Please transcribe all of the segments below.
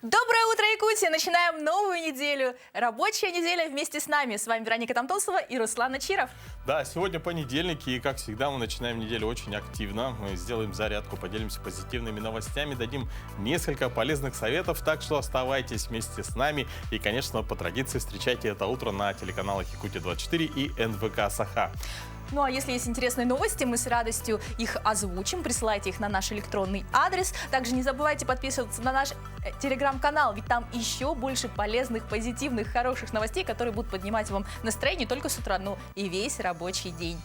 Доброе утро, Якутия! Начинаем новую неделю. Рабочая неделя вместе с нами. С вами Вероника Тамтонцева и Руслан Ачиров. Да, сегодня понедельник, и, как всегда, мы начинаем неделю очень активно. Мы сделаем зарядку, поделимся позитивными новостями, дадим несколько полезных советов, так что оставайтесь вместе с нами. И, конечно, по традиции встречайте это утро на телеканалах Якутия-24 и НВК Саха. Ну а если есть интересные новости, мы с радостью их озвучим. Присылайте их на наш электронный адрес. Также не забывайте подписываться на наш телеграм-канал, ведь там еще больше полезных, позитивных, хороших новостей, которые будут поднимать вам настроение не только с утра, но и весь рабочий день.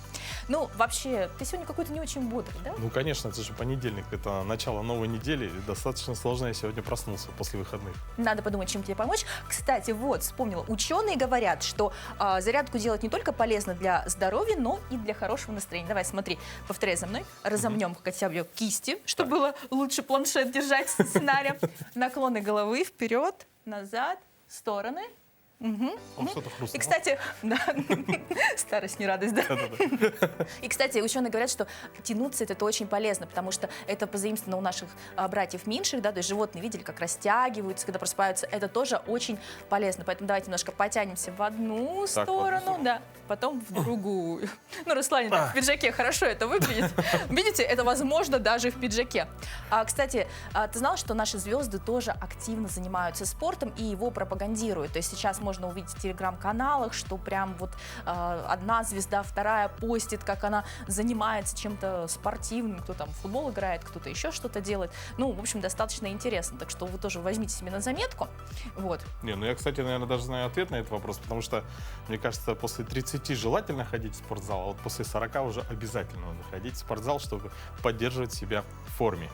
Ну, вообще, ты сегодня какой-то не очень бодрый, да? Ну, конечно, это же понедельник, это начало новой недели. И достаточно сложно я сегодня проснулся после выходных. Надо подумать, чем тебе помочь. Кстати, вот, вспомнила, ученые говорят, что зарядку делать не только полезно для здоровья, но и для хорошего настроения. Давай, смотри, повторяй за мной. Разомнем хотя бы кисти, чтобы было лучше планшет держать с сценарием. Наклоны головы вперед, назад, стороны. Что-то хрустнуло. И, кстати, да, старость не радость, да? И, кстати, ученые говорят, что тянуться это очень полезно, потому что это позаимствовано у наших братьев меньших, да, то есть животные видели, как растягиваются, когда просыпаются, это тоже очень полезно, поэтому давайте немножко потянемся в одну сторону, да, потом в другую. Ну, Руслан, в пиджаке хорошо это выглядит. Видите, это возможно даже в пиджаке. Кстати, ты знал, что наши звезды тоже активно занимаются спортом и его пропагандируют, то есть сейчас можно увидеть в телеграм-каналах, что прям вот одна звезда, вторая постит, как она занимается чем-то спортивным, кто там в футбол играет, кто-то еще что-то делает. Ну, в общем, достаточно интересно, так что вы тоже возьмите себе на заметку. Вот. Не, ну я, кстати, наверное, даже знаю ответ на этот вопрос, потому что, мне кажется, после 30 желательно ходить в спортзал, а вот после 40 уже обязательно надо ходить в спортзал, чтобы поддерживать себя в форме.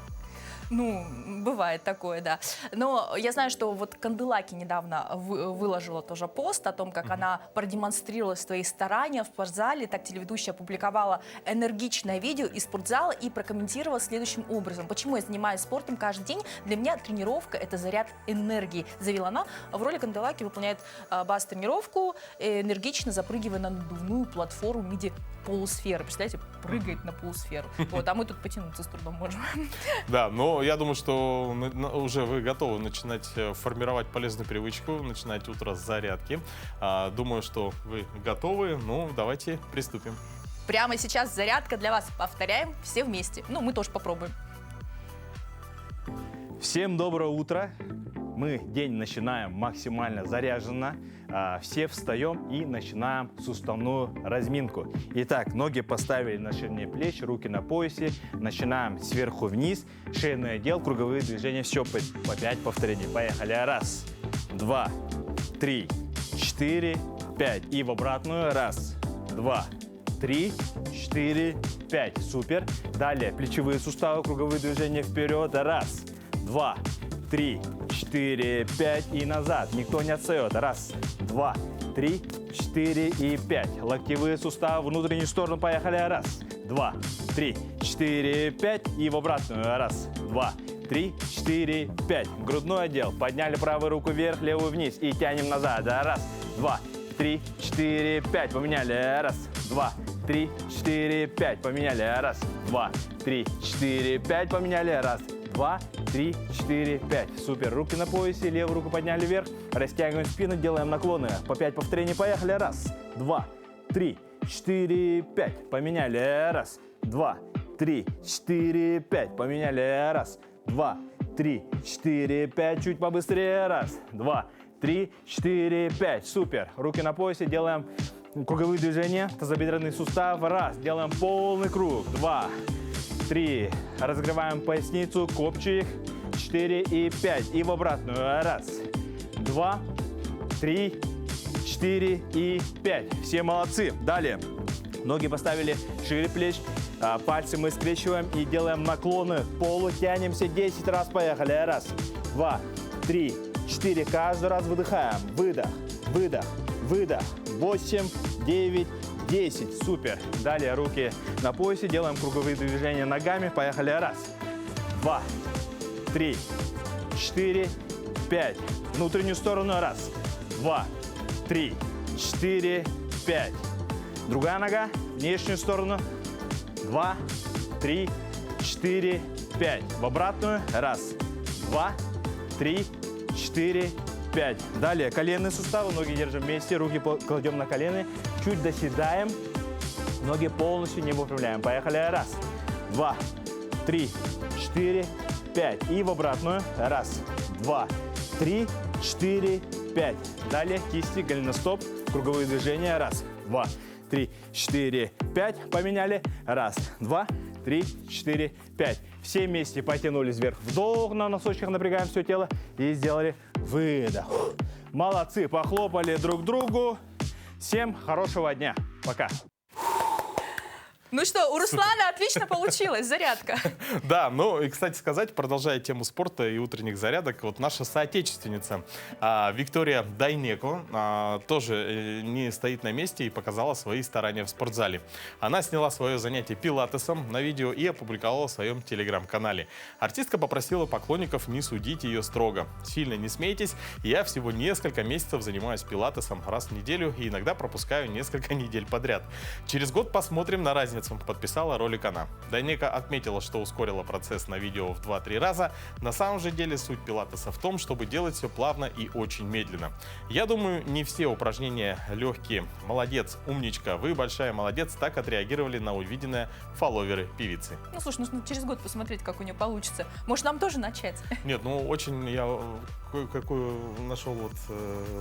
Ну, бывает такое, да. Но я знаю, что вот Канделаки недавно выложила тоже пост о том, как она продемонстрировала свои старания в спортзале. Так телеведущая опубликовала энергичное видео из спортзала и прокомментировала следующим образом. Почему я занимаюсь спортом каждый день? Для меня тренировка – это заряд энергии, заявила она. В роли Канделаки выполняет бас-тренировку, энергично запрыгивая на надувную платформу в виде полусферы. Представляете, прыгает на полусферу. Вот, а мы тут потянуться с трудом можем. Да, но я думаю, что уже вы готовы начинать формировать полезную привычку, начинать утро с зарядки. Думаю, что вы готовы. Ну, давайте приступим. Прямо сейчас зарядка для вас. Повторяем все вместе. Ну, мы тоже попробуем. Всем доброе утро. Мы день начинаем максимально заряженно. Все встаем и начинаем суставную разминку. Итак, ноги поставили на ширине плеч, руки на поясе. Начинаем сверху вниз. Шейный отдел, круговые движения. Все по 5 повторений. Поехали. Раз, два, три, 4, 5. И в обратную. Раз, два, 3, 4, 5. Супер. Далее плечевые суставы, круговые движения вперед. Раз, два, 3, 4, 5 и назад. Никто не отстает. Раз, два, 3, 4 и 5. Локтевые суставы, внутреннюю сторону. Поехали. Раз, два, 3, 4, 5 и в обратную. Раз, два, 3, 4, 5. Грудной отдел. Подняли правую руку вверх, левую вниз и тянем назад. Раз, два, 3, 4, 5. Поменяли. Раз, два, 3, 4, 5. Поменяли. Раз, два, 3, 4, 5. Поменяли. Раз, два, 3, 4, 5. Супер. Руки на поясе, левую руку подняли вверх. Растягиваем спину, делаем наклоны. По 5 повторений. Поехали. Раз, два, 3, 4, 5. Поменяли. Раз, два, 3, 4, 5. Поменяли. Раз, два, 3, 4, 5. Чуть побыстрее. Раз, два, 3, 4, 5. Супер. Руки на поясе, делаем круговые движения. Тазобедренный сустав. Раз. Делаем полный круг. Два, 3. Разогреваем поясницу, копчик. 4 и 5. И в обратную. Раз, два, 3, 4 и 5. Все молодцы. Далее. Ноги поставили шире плеч. Пальцы мы скрещиваем и делаем наклоны. К полу тянемся 10 раз. Поехали. Раз, два, 3, 4. Каждый раз выдыхаем. Выдох, выдох, выдох. 8, 9, 10. Супер. Далее руки на поясе. Делаем круговые движения ногами. Поехали. Раз, два, 3, 4, 5. Внутреннюю сторону. Раз, два, 3, 4, 5. Другая нога. Внешнюю сторону. 2, 3, 4, 5. В обратную. Раз, два, 3, 4, 5. Далее коленные суставы, ноги держим вместе, руки кладем на колени. Чуть доседаем, ноги полностью не выпрямляем. Поехали. Раз, 2, 3, 4, 5. И в обратную. Раз, 2, 3, 4, 5. Далее кисти, голеностоп, круговые движения. Раз, 2, 3, 4, 5. Поменяли. Раз, 2, 3, 4, 5. Все вместе потянулись вверх. Вдох, на носочках напрягаем все тело. И сделали выдох. Молодцы, похлопали друг другу. Всем хорошего дня. Пока. Ну что, у Руслана отлично получилась зарядка. Да, ну и, кстати сказать, продолжая тему спорта и утренних зарядок, вот наша соотечественница Виктория Дайнеко тоже не стоит на месте и показала свои старания в спортзале. Она сняла свое занятие пилатесом на видео и опубликовала в своем телеграм-канале. Артистка попросила поклонников не судить ее строго. Сильно не смейтесь, я всего несколько месяцев занимаюсь пилатесом раз в неделю и иногда пропускаю несколько недель подряд. Через год посмотрим на разницу. Подписала ролик она. Дайнеко отметила, что ускорила процесс на видео в 2-3 раза. На самом же деле суть пилатеса в том, чтобы делать все плавно и очень медленно. Я думаю, не все упражнения легкие. Молодец, умничка, вы большая молодец, так отреагировали на увиденное фолловеры певицы. Ну, слушай, нужно через год посмотреть, как у нее получится. Может, нам тоже начать? Нет, ну очень я какую нашел вот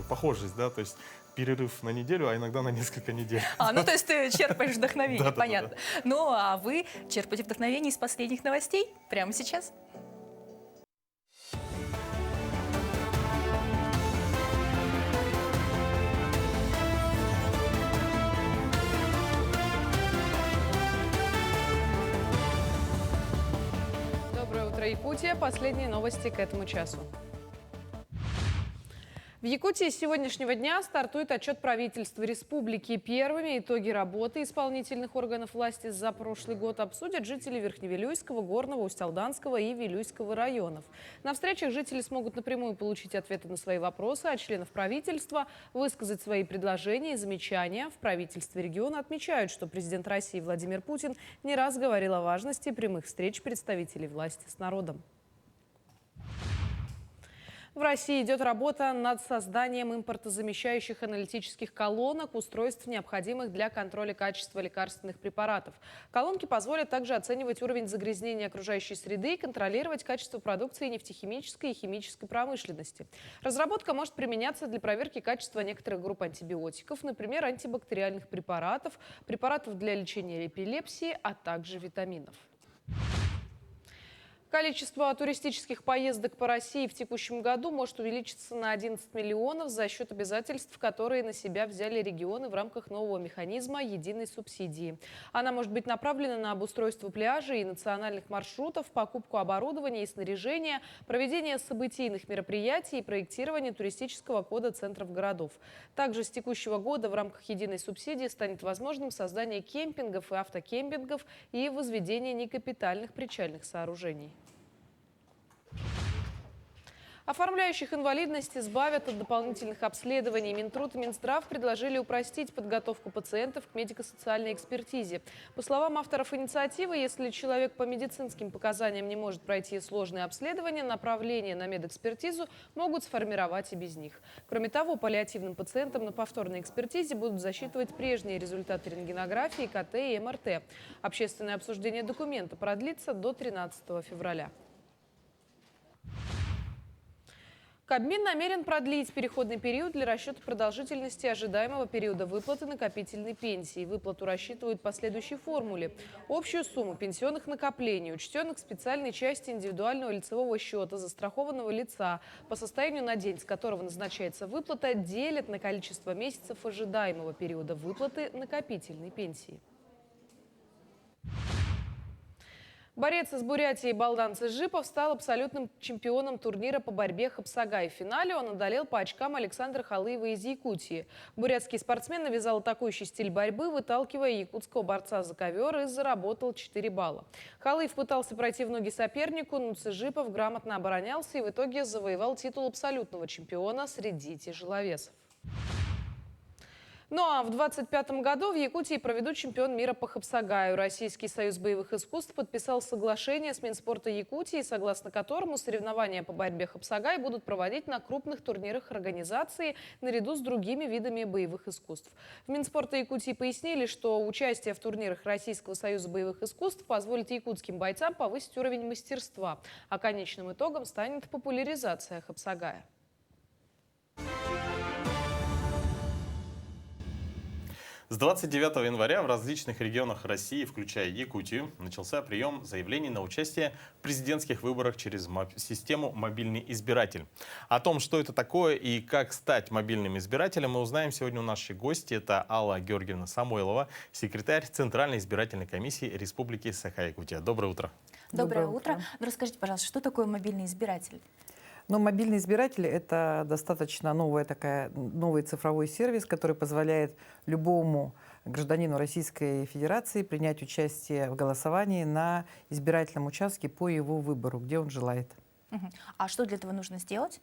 похожесть, да, то есть перерыв на неделю, а иногда на несколько недель. Ну то есть ты черпаешь вдохновение, Да. понятно. Ну, а вы черпаете вдохновение из последних новостей прямо сейчас. Доброе утро, Якутия. Последние новости к этому часу. В Якутии с сегодняшнего дня стартует отчет правительства республики. Первыми итоги работы исполнительных органов власти за прошлый год обсудят жители Верхневилюйского, Горного, Усть-Алданского и Вилюйского районов. На встречах жители смогут напрямую получить ответы на свои вопросы, а членов правительства высказать свои предложения и замечания. В правительстве региона отмечают, что президент России Владимир Путин не раз говорил о важности прямых встреч представителей власти с народом. В России идет работа над созданием импортозамещающих аналитических колонок, устройств, необходимых для контроля качества лекарственных препаратов. Колонки позволят также оценивать уровень загрязнения окружающей среды и контролировать качество продукции нефтехимической и химической промышленности. Разработка может применяться для проверки качества некоторых групп антибиотиков, например, антибактериальных препаратов, препаратов для лечения эпилепсии, а также витаминов. Количество туристических поездок по России в текущем году может увеличиться на 11 миллионов за счет обязательств, которые на себя взяли регионы в рамках нового механизма единой субсидии. Она может быть направлена на обустройство пляжей и национальных маршрутов, покупку оборудования и снаряжения, проведение событийных мероприятий и проектирование туристического кода центров городов. Также с текущего года в рамках единой субсидии станет возможным создание кемпингов и автокемпингов и возведение некапитальных причальных сооружений. Оформляющих инвалидность избавят от дополнительных обследований. Минтруд и Минздрав предложили упростить подготовку пациентов к медико-социальной экспертизе. По словам авторов инициативы, если человек по медицинским показаниям не может пройти сложные обследования, направление на медэкспертизу могут сформировать и без них. Кроме того, паллиативным пациентам на повторной экспертизе будут засчитывать прежние результаты рентгенографии, КТ и МРТ. Общественное обсуждение документа продлится до 13 февраля. Кабмин намерен продлить переходный период для расчета продолжительности ожидаемого периода выплаты накопительной пенсии. Выплату рассчитывают по следующей формуле. Общую сумму пенсионных накоплений, учтенных в специальной части индивидуального лицевого счета застрахованного лица, по состоянию на день, с которого назначается выплата, делят на количество месяцев ожидаемого периода выплаты накопительной пенсии. Борец из Бурятии Балдан Цежипов стал абсолютным чемпионом турнира по борьбе Хапсагай. В финале он одолел по очкам Александра Халыева из Якутии. Бурятский спортсмен навязал атакующий стиль борьбы, выталкивая якутского борца за ковер, и заработал 4 балла. Халыев пытался пройти в ноги сопернику, но Цежипов грамотно оборонялся и в итоге завоевал титул абсолютного чемпиона среди тяжеловесов. Ну а в 2025 году в Якутии проведут чемпион мира по хапсагаю. Российский союз боевых искусств подписал соглашение с Минспорта Якутии, согласно которому соревнования по борьбе хапсагай будут проводить на крупных турнирах организации наряду с другими видами боевых искусств. В Минспорта Якутии пояснили, что участие в турнирах Российского союза боевых искусств позволит якутским бойцам повысить уровень мастерства, а конечным итогом станет популяризация хапсагая. С 29 января в различных регионах России, включая Якутию, начался прием заявлений на участие в президентских выборах через систему «Мобильный избиратель». О том, что это такое и как стать мобильным избирателем, мы узнаем сегодня у нашей гости. Это Алла Георгиевна Самойлова, секретарь Центральной избирательной комиссии Республики Саха-Якутия. Доброе утро. Доброе утро. Ну, расскажите, пожалуйста, что такое мобильный избиратель? Но мобильный избиратель — это достаточно новый цифровой сервис, который позволяет любому гражданину Российской Федерации принять участие в голосовании на избирательном участке по его выбору, где он желает. А что для этого нужно сделать?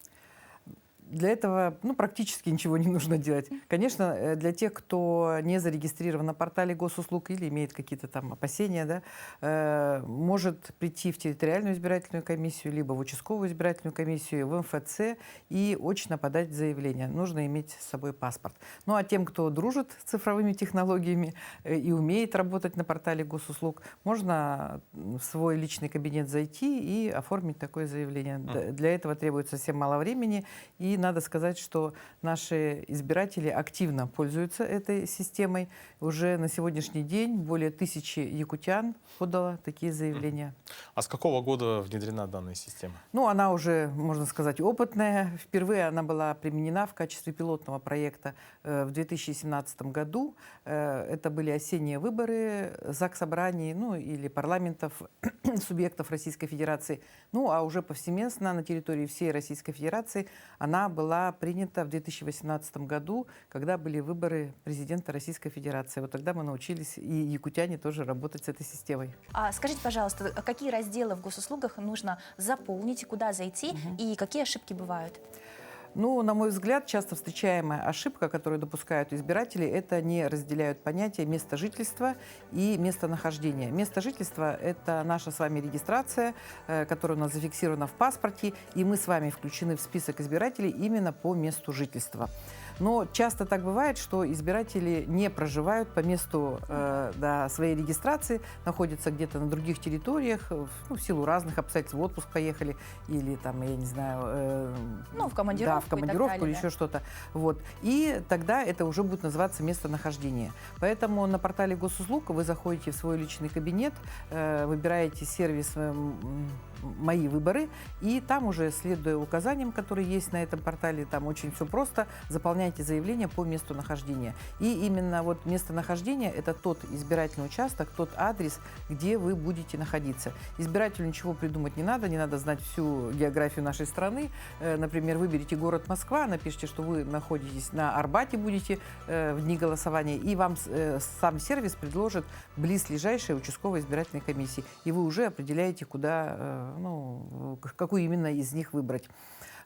Для этого практически ничего не нужно делать. Конечно, для тех, кто не зарегистрирован на портале госуслуг или имеет какие-то там опасения, да, может прийти в территориальную избирательную комиссию, либо в участковую избирательную комиссию, в МФЦ и очно подать заявление. Нужно иметь с собой паспорт. Ну а тем, кто дружит с цифровыми технологиями и умеет работать на портале госуслуг, можно в свой личный кабинет зайти и оформить такое заявление. Для этого требуется совсем мало времени, и надо сказать, что наши избиратели активно пользуются этой системой. Уже на сегодняшний день более 1000 якутян подало такие заявления. А с какого года внедрена данная система? Ну, она уже, можно сказать, опытная. Впервые она была применена в качестве пилотного проекта в 2017 году. Это были осенние выборы заксобраний, или парламентов субъектов Российской Федерации. Ну, а уже повсеместно на территории всей Российской Федерации она была принята в 2018 году, когда были выборы президента Российской Федерации. Вот тогда мы научились, и якутяне тоже, работать с этой системой. А скажите, пожалуйста, какие разделы в госуслугах нужно заполнить, куда зайти и какие ошибки бывают? Ну, на мой взгляд, часто встречаемая ошибка, которую допускают избиратели, это не разделяют понятия место жительства и местонахождения. Место жительства – это наша с вами регистрация, которая у нас зафиксирована в паспорте, и мы с вами включены в список избирателей именно по месту жительства. Но часто так бывает, что избиратели не проживают по месту своей регистрации, находятся где-то на других территориях, в силу разных обстоятельств, в отпуск поехали или там, я не знаю, в командировку, в командировку или да? еще что-то. Вот. И тогда это уже будет называться местонахождение. Поэтому на портале госуслуг вы заходите в свой личный кабинет, выбираете сервис «Мои выборы», и там уже, следуя указаниям, которые есть на этом портале, там очень все просто, заполняйте заявление по месту нахождения. И именно вот местонахождение – это тот избирательный участок, тот адрес, где вы будете находиться. Избирателю ничего придумать не надо знать всю географию нашей страны. Например, выберите город Москва, напишите, что вы находитесь на Арбате, будете в дни голосования, и вам сам сервис предложит близлежащая участковая избирательная комиссия, и вы уже определяете, куда, какую именно из них выбрать.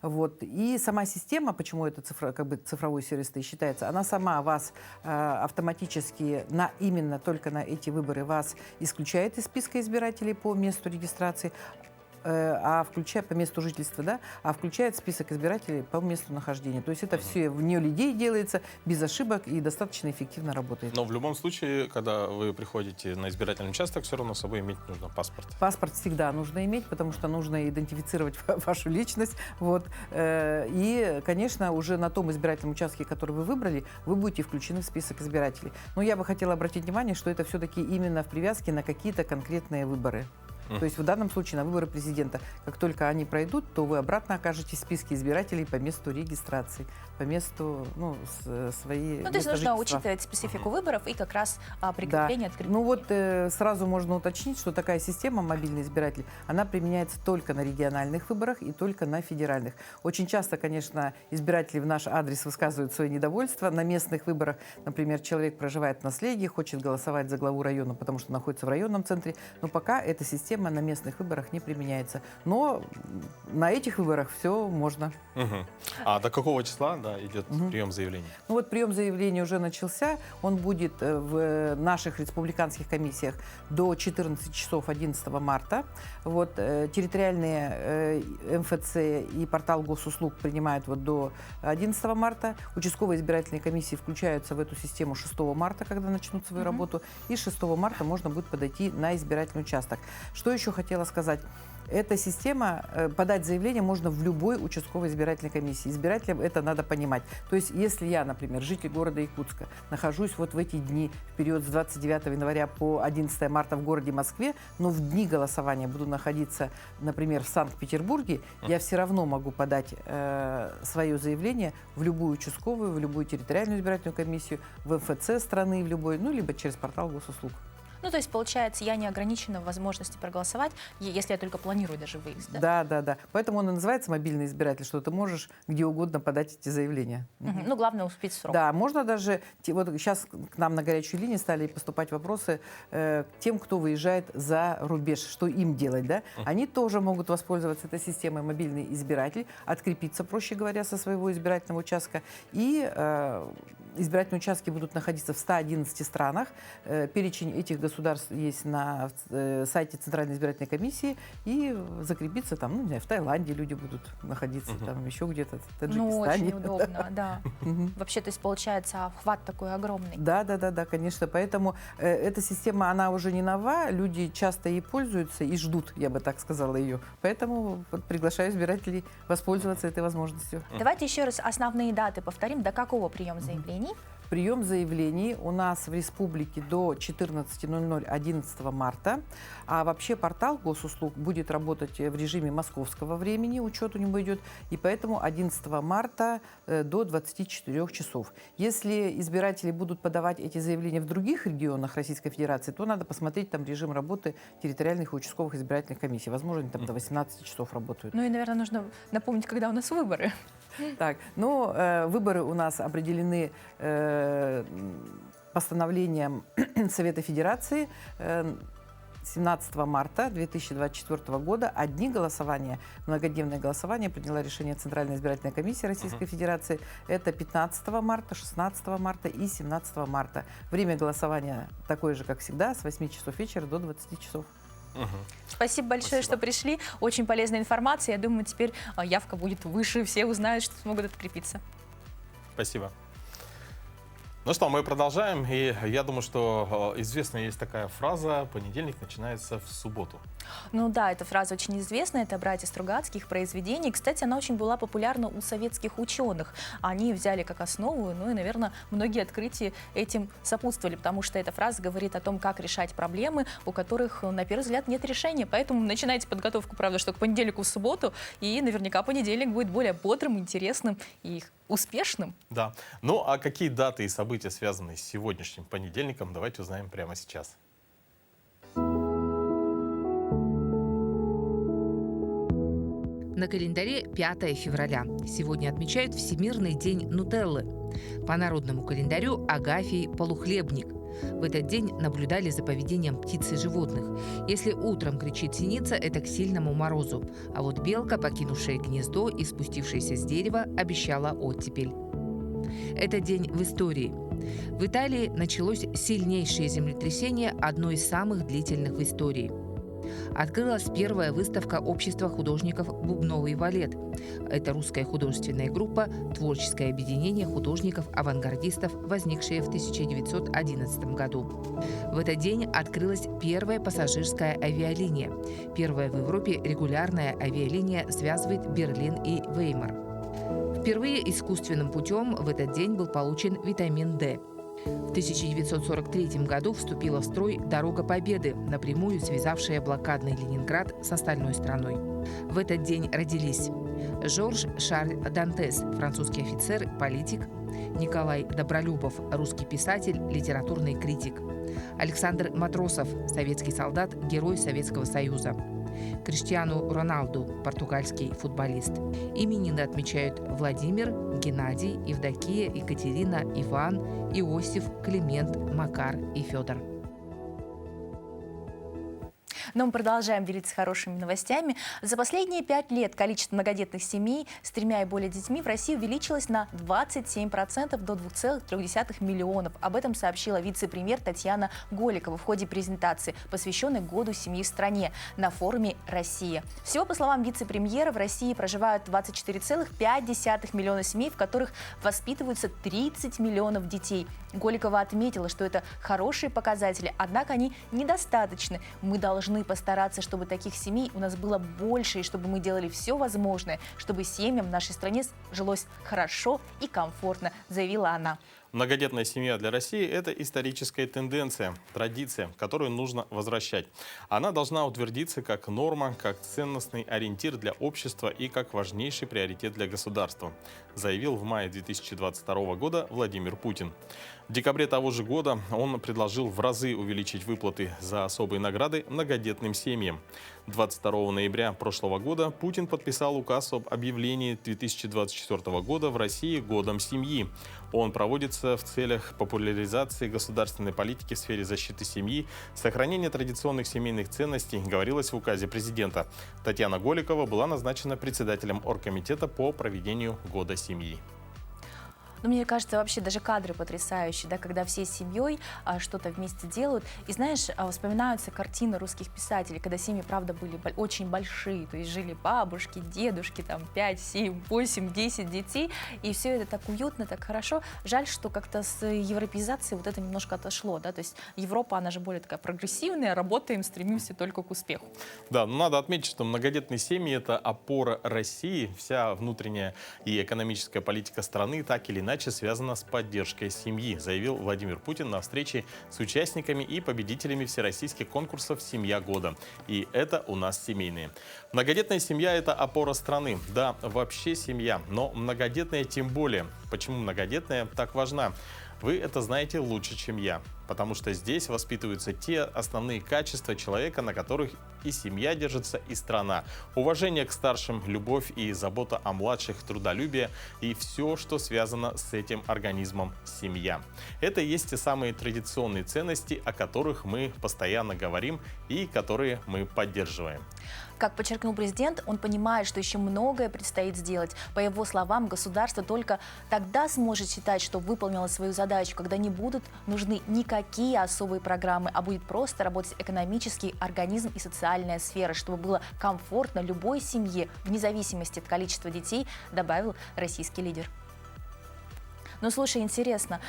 Вот. И сама система, почему это цифровой сервис-то и считается, она сама вас автоматически именно только на эти выборы вас исключает из списка избирателей по месту регистрации, по месту жительства, да, а включает список избирателей по месту нахождения. То есть это все вне людей делается, без ошибок и достаточно эффективно работает. Но в любом случае, когда вы приходите на избирательный участок, все равно с собой иметь нужно паспорт. Паспорт всегда нужно иметь, потому что нужно идентифицировать вашу личность. Вот. И, конечно, уже на том избирательном участке, который вы выбрали, вы будете включены в список избирателей. Но я бы хотела обратить внимание, что это все-таки именно в привязке на какие-то конкретные выборы. То есть в данном случае на выборы президента. Как только они пройдут, то вы обратно окажетесь в списке избирателей по месту регистрации, по месту своей. То есть нужно учитывать специфику выборов и как раз прикрепление, открытие. Ну вот сразу можно уточнить, что такая система «Мобильный избиратель», она применяется только на региональных выборах и только на федеральных. Очень часто, конечно, избиратели в наш адрес высказывают свое недовольство. На местных выборах, например, человек проживает в наследии, хочет голосовать за главу района, потому что находится в районном центре, но пока эта система система на местных выборах не применяется. Но на этих выборах все можно. Мгм. А до какого числа, да, идет прием заявлений? Ну вот прием заявлений уже начался. Он будет в наших республиканских комиссиях до 14 часов 11 марта. Вот, территориальные МФЦ и портал госуслуг принимают вот до 11 марта. Участковые избирательные комиссии включаются в эту систему 6 марта, когда начнут свою работу. И 6 марта можно будет подойти на избирательный участок. Что еще хотела сказать? Эта система, подать заявление можно в любой участковой избирательной комиссии. Избирателям это надо понимать. То есть, если я, например, житель города Якутска, нахожусь вот в эти дни, в период с 29 января по 11 марта в городе Москве, но в дни голосования буду находиться, например, в Санкт-Петербурге, я все равно могу подать свое заявление в любую участковую, в любую территориальную избирательную комиссию, в МФЦ страны, в любой, ну, либо через портал госуслуг. Ну, то есть, получается, я не ограничена в возможности проголосовать, если я только планирую даже выезд, да? Да, да, да. Поэтому он и называется мобильный избиратель, что ты можешь где угодно подать эти заявления. Мгм. Ну, главное успеть в срок. Да, можно даже, вот сейчас к нам на горячую линию стали поступать вопросы к тем, кто выезжает за рубеж, что им делать, да? Они тоже могут воспользоваться этой системой мобильный избиратель, открепиться, проще говоря, со своего избирательного участка. И избирательные участки будут находиться в 111 странах. Перечень этих государств есть на сайте Центральной избирательной комиссии. И закрепиться там, ну, не знаю, в Таиланде люди будут находиться, там еще где-то, в Таджикистане. Ну, очень удобно, да. Вообще, то есть, получается, охват такой огромный. Да, да, да, да, конечно. Поэтому эта система, она уже не нова, люди часто ей пользуются и ждут, я бы так сказала, ее. Поэтому вот приглашаю избирателей воспользоваться этой возможностью. Давайте еще раз основные даты повторим. До какого приема заявлений? Прием заявлений у нас в республике до 14:00 11 марта. А вообще портал госуслуг будет работать в режиме московского времени, учет у него идет, и поэтому 11 марта до 24 часов. Если избиратели будут подавать эти заявления в других регионах Российской Федерации, то надо посмотреть там режим работы территориальных и участковых избирательных комиссий. Возможно, они там до 18 часов работают. Ну и, наверное, нужно напомнить, когда у нас выборы. Так, ну, выборы у нас определены постановлением Совета Федерации 17 марта 2024 года. А дни голосования, многодневное голосование приняла решение Центральная избирательная комиссия Российской Федерации. Это 15 марта, 16 марта и 17 марта. Время голосования такое же, как всегда, с 8 часов вечера до 20 часов. Спасибо большое, что пришли. Очень полезная информация. Я думаю, теперь явка будет выше. Все узнают, что смогут открепиться. Спасибо. Ну что, мы продолжаем. И я думаю, что известная есть такая фраза: понедельник начинается в субботу. Ну да, эта фраза очень известная. Это братья Стругацких произведений. Кстати, она очень была популярна у советских ученых. Они взяли как основу, ну и, наверное, многие открытия этим сопутствовали, потому что эта фраза говорит о том, как решать проблемы, у которых, на первый взгляд, нет решения. Поэтому начинайте подготовку, правда, что к понедельнику в субботу, и наверняка понедельник будет более бодрым, интересным и успешным. Да. Ну а какие даты и события, связанные с сегодняшним понедельником, давайте узнаем прямо сейчас. На календаре 5 февраля. Сегодня отмечают Всемирный день нутеллы. По народному календарю Агафий Полухлебник. В этот день наблюдали за поведением птиц и животных. Если утром кричит синица, это к сильному морозу. А вот белка, покинувшая гнездо и спустившаяся с дерева, обещала оттепель. Это день в истории. В Италии началось сильнейшее землетрясение, одно из самых длительных в истории. Открылась первая выставка общества художников «Бубновый валет». Это русская художественная группа, творческое объединение художников-авангардистов, возникшее в 1911 году. В этот день открылась первая пассажирская авиалиния. Первая в Европе регулярная авиалиния связывает Берлин и Веймар. Впервые искусственным путем в этот день был получен витамин D. В 1943 году вступила в строй «Дорога Победы», напрямую связавшая блокадный Ленинград с остальной страной. В этот день родились Жорж Шарль Дантес, французский офицер, политик; Николай Добролюбов, русский писатель, литературный критик; Александр Матросов, советский солдат, герой Советского Союза; Криштиану Роналду, португальский футболист. Именины отмечают Владимир, Геннадий, Евдокия, Екатерина, Иван, Иосиф, Климент, Макар и Федор. Но мы продолжаем делиться хорошими новостями. За последние 5 лет количество многодетных семей с 3 и более детьми в России увеличилось на 27% до 2,3 миллионов. Об этом сообщила вице-премьер Татьяна Голикова в ходе презентации, посвященной Году семьи в стране на форуме «Россия». Всего, по словам вице-премьера, в России проживают 24,5 миллиона семей, в которых воспитываются 30 миллионов детей. Голикова отметила, что это хорошие показатели, однако они недостаточны. Мы должны постараться, чтобы таких семей у нас было больше, и чтобы мы делали все возможное, чтобы семьям в нашей стране жилось хорошо и комфортно, заявила она. Многодетная семья для России – это историческая тенденция, традиция, которую нужно возвращать. Она должна утвердиться как норма, как ценностный ориентир для общества и как важнейший приоритет для государства, заявил в мае 2022 года Владимир Путин. В декабре того же года он предложил в разы увеличить выплаты за особые награды многодетным семьям. 22 ноября прошлого года Путин подписал указ об объявлении 2024 года в России Годом семьи. Он проводится в целях популяризации государственной политики в сфере защиты семьи, сохранения традиционных семейных ценностей, говорилось в указе президента. Татьяна Голикова была назначена председателем оргкомитета по проведению Года семьи. Ну, мне кажется, вообще даже кадры потрясающие, да, когда все с семьей что-то вместе делают. И знаешь, вспоминаются картины русских писателей, когда семьи, правда, были очень большие. То есть жили бабушки, дедушки, там 5, 7, 8, 10 детей. И все это так уютно, так хорошо. Жаль, что как-то с европеизацией вот это немножко отошло. Да? То есть Европа, она же более такая прогрессивная, работаем, стремимся только к успеху. Да, но надо отметить, что многодетные семьи – это опора России. Вся внутренняя и экономическая политика страны так или иначе связана с поддержкой семьи, заявил Владимир Путин на встрече с участниками и победителями всероссийских конкурсов «Семья года». И это у нас семейные. Многодетная семья – это опора страны. Да, вообще семья, но многодетная тем более. Почему многодетная так важна? Вы это знаете лучше, чем я, потому что здесь воспитываются те основные качества человека, на которых и семья держится, и страна. Уважение к старшим, любовь и забота о младших, трудолюбие и все, что связано с этим организмом семья. Это и есть те самые традиционные ценности, о которых мы постоянно говорим и которые мы поддерживаем. Как подчеркнул президент, он понимает, что еще многое предстоит сделать. По его словам, государство только тогда сможет считать, что выполнило свою задачу, когда не будут нужны никакие особые программы, а будет просто работать экономический организм и социальная сфера, чтобы было комфортно любой семье, вне зависимости от количества детей, добавил российский лидер. Ну, слушай, интересно.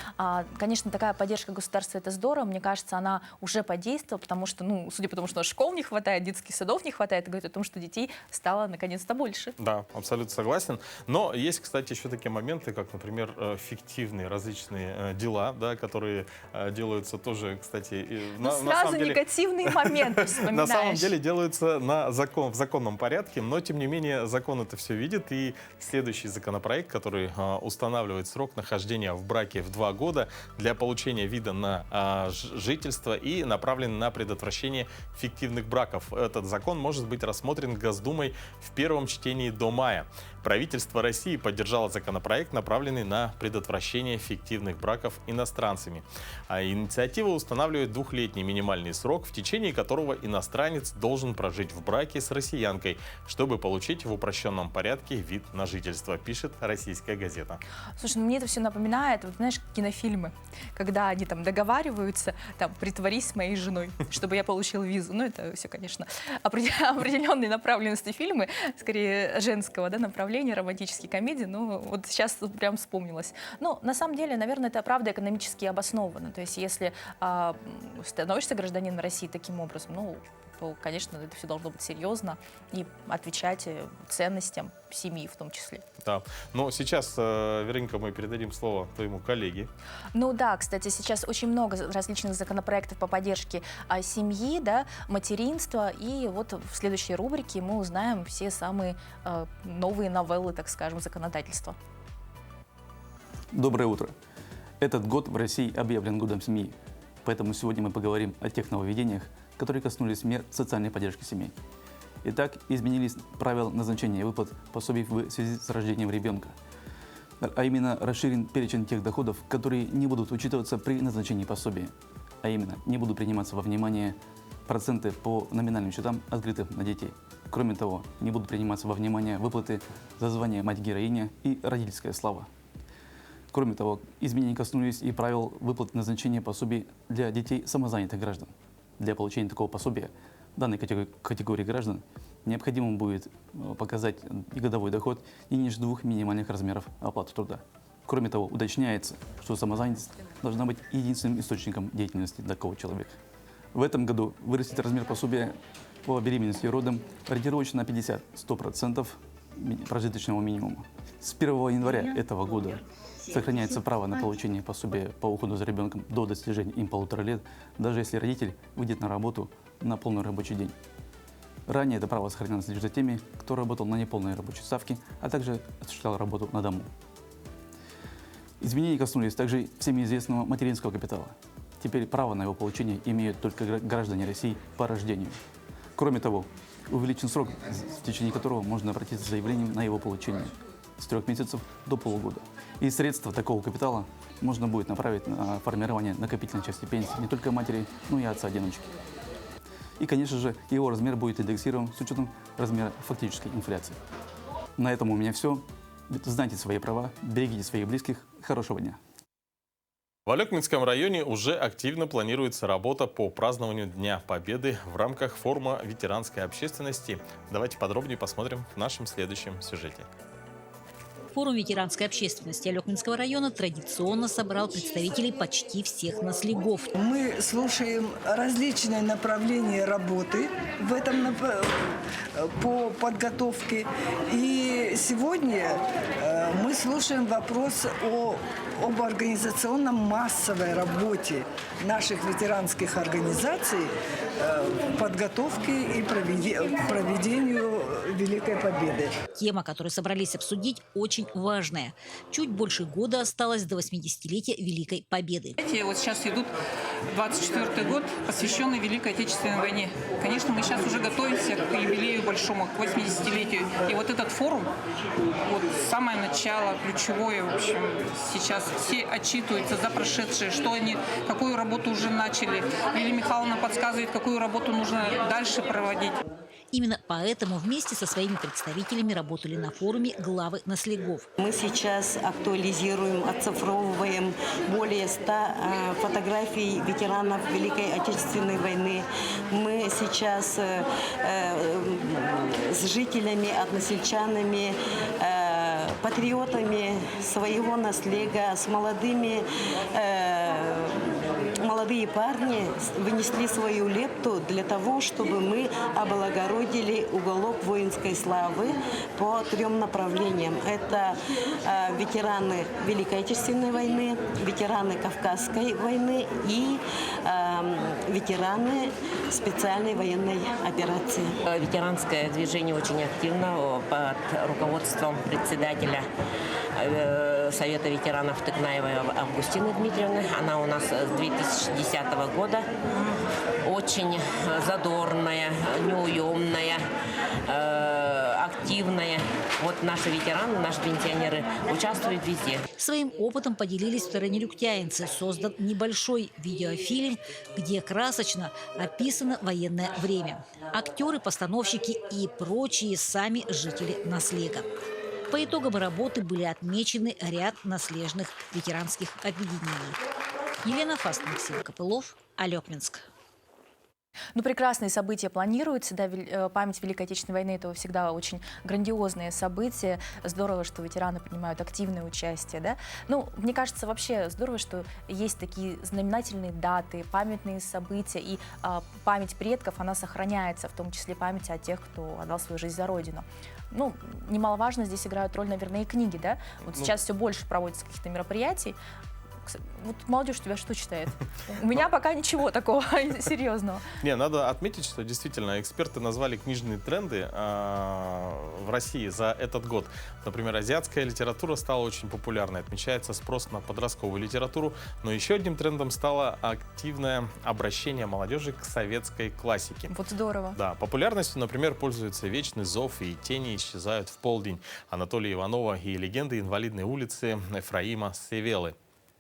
Конечно, такая поддержка государства – это здорово. Мне кажется, она уже подействовала, потому что, ну, судя по тому, что школ не хватает, детских садов не хватает, это говорит о том, что детей стало наконец-то больше. Да, абсолютно согласен. Но есть, кстати, еще такие моменты, как, например, фиктивные различные дела, да, которые делаются тоже, кстати... Сразу негативные моменты вспоминаешь. На самом деле делаются в законном порядке, но, тем не менее, закон это все видит. И следующий законопроект, который устанавливает срок нахождения в браке в 2 года для получения вида на жительство и направлен на предотвращение фиктивных браков. Этот закон может быть рассмотрен Госдумой в первом чтении до мая. Правительство России поддержало законопроект, направленный на предотвращение фиктивных браков иностранцами. А инициатива устанавливает 2-летний минимальный срок, в течение которого иностранец должен прожить в браке с россиянкой, чтобы получить в упрощенном порядке вид на жительство, пишет российская газета. Слушай, ну мне это все напоминает, вот знаешь, кинофильмы, когда они там договариваются, там, притворись с моей женой, чтобы я получил визу. Ну, это все, конечно, определенные направленности фильмы, скорее женского, да, направления, романтические комедии, ну, вот сейчас прям вспомнилось. Ну, на самом деле, наверное, это правда экономически обосновано. То есть, если становишься гражданином России таким образом, ну, то, конечно, это все должно быть серьезно и отвечать ценностям семьи в том числе. Да. Но сейчас, Вероника, мы передадим слово твоему коллеге. Ну да, кстати, сейчас очень много различных законопроектов по поддержке семьи, да, материнства. И вот в следующей рубрике мы узнаем все самые новые новеллы, так скажем, законодательства. Доброе утро. Этот год в России объявлен Годом семьи. Поэтому сегодня мы поговорим о тех нововведениях, которые коснулись мер социальной поддержки семей. Итак, изменились правила назначения выплат пособий в связи с рождением ребенка. А именно, расширен перечень тех доходов, которые не будут учитываться при назначении пособия. А именно, не будут приниматься во внимание проценты по номинальным счетам, открытым на детей. Кроме того, не будут приниматься во внимание выплаты за звание мать-героиня и родительская слава. Кроме того, изменения коснулись и правил выплат назначения пособий для детей самозанятых граждан. Для получения такого пособия данной категории граждан необходимо будет показать и годовой доход не ниже 2 минимальных размеров оплаты труда. Кроме того, уточняется, что самозанятость должна быть единственным источником деятельности такого человека. В этом году вырастет размер пособия по беременности и родам ориентировочно на 50-100% прожиточного минимума. С 1 января этого года сохраняется право на получение пособия по уходу за ребенком до достижения им 1,5 лет, даже если родитель выйдет на работу на полный рабочий день. Ранее это право сохранялось лишь за теми, кто работал на неполной рабочей ставке, а также осуществлял работу на дому. Изменения коснулись также всеми известного материнского капитала. Теперь право на его получение имеют только граждане России по рождению. Кроме того, увеличен срок, в течение которого можно обратиться с заявлением на его получение с 3 месяцев до полугода. И средства такого капитала можно будет направить на формирование накопительной части пенсии не только матери, но и отца-одиночки. И, конечно же, его размер будет индексирован с учетом размера фактической инфляции. На этом у меня все. Знайте свои права, берегите своих близких. Хорошего дня. В Алекминском районе уже активно планируется работа по празднованию Дня Победы в рамках форума ветеранской общественности. Давайте подробнее посмотрим в нашем следующем сюжете. Форум ветеранской общественности Алекминского района традиционно собрал представителей почти всех наследов. Мы слушаем различные направления работы в этом по подготовке. И сегодня мы слушаем вопрос об организационном массовой работе наших ветеранских организаций в подготовке и проведению Великой Победы. Тема, которую собрались обсудить, очень важная. Чуть больше года осталось до 80-летия Великой Победы. Вот сейчас идут 24-й год, посвященный Великой Отечественной войне. Конечно, мы сейчас уже готовимся к юбилею большому, к 80-летию. И вот этот форум, вот самое начало, ключевое, в общем, сейчас все отчитываются за прошедшее, что они, какую работу уже начали. Лилия Михайловна подсказывает, какую работу нужно дальше проводить. Именно поэтому вместе со своими представителями работали на форуме главы наследов. Мы сейчас актуализируем, оцифровываем более 100 фотографий ветеранов Великой Отечественной войны. Мы сейчас с жителями, односельчанами, патриотами своего наследия, с молодые парни вынесли свою лепту для того, чтобы мы облагородили уголок воинской славы по 3 направлениям. Это ветераны Великой Отечественной войны, ветераны Кавказской войны и ветераны специальной военной операции. Ветеранское движение очень активно под руководством председателя Совета ветеранов Тыкнаевой Августины Дмитриевны. Она у нас с 2010 года. Очень задорная, неуемная, активная. Вот наши ветераны, наши пенсионеры участвуют везде. Своим опытом поделились второнелюктяинцы. Создан небольшой видеофильм, где красочно описано военное время. Актеры, постановщики и прочие сами жители наслега. По итогам работы были отмечены ряд наследных ветеранских объединений. Елена Фаст, Максим Копылов, Алекминск. Ну, прекрасные события планируются. Да, память Великой Отечественной войны – это всегда очень грандиозные события. Здорово, что ветераны принимают активное участие. Да? Ну, мне кажется, вообще здорово, что есть такие знаменательные даты, памятные события. И память предков, она сохраняется, в том числе память о тех, кто отдал свою жизнь за Родину. Ну, немаловажно здесь играют роль, наверное, и книги. Да? Вот сейчас все больше проводится каких-то мероприятий. Вот молодежь тебя что читает? У меня пока ничего такого серьезного. Не, надо отметить, что действительно эксперты назвали книжные тренды в России за этот год. Например, азиатская литература стала очень популярной. Отмечается спрос на подростковую литературу. Но еще одним трендом стало активное обращение молодежи к советской классике. Вот здорово. Да, популярностью, например, пользуется «Вечный зов» и «Тени исчезают в полдень» Анатолия Иванова и «Легенды инвалидной улицы» Ефраима Севелы.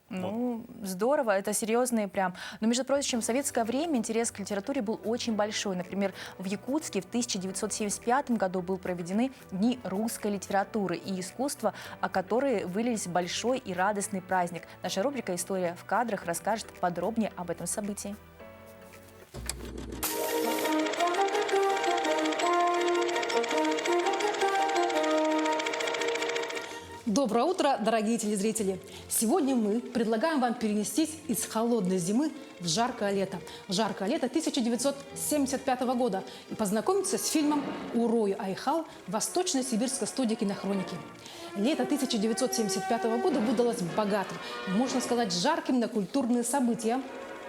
Ну, здорово, это серьезные прям. Но, между прочим, в советское время интерес к литературе был очень большой. Например, в Якутске в 1975 году были проведены Дни русской литературы и искусства, которые вылились в большой и радостный праздник. Наша рубрика «История в кадрах» расскажет подробнее об этом событии. Доброе утро, дорогие телезрители! Сегодня мы предлагаем вам перенестись из холодной зимы в жаркое лето. В жаркое лето 1975 года и познакомиться с фильмом «Урой Айхал» Восточно-Сибирской студии кинохроники. Лето 1975 года выдалось богатым, можно сказать, жарким на культурные события.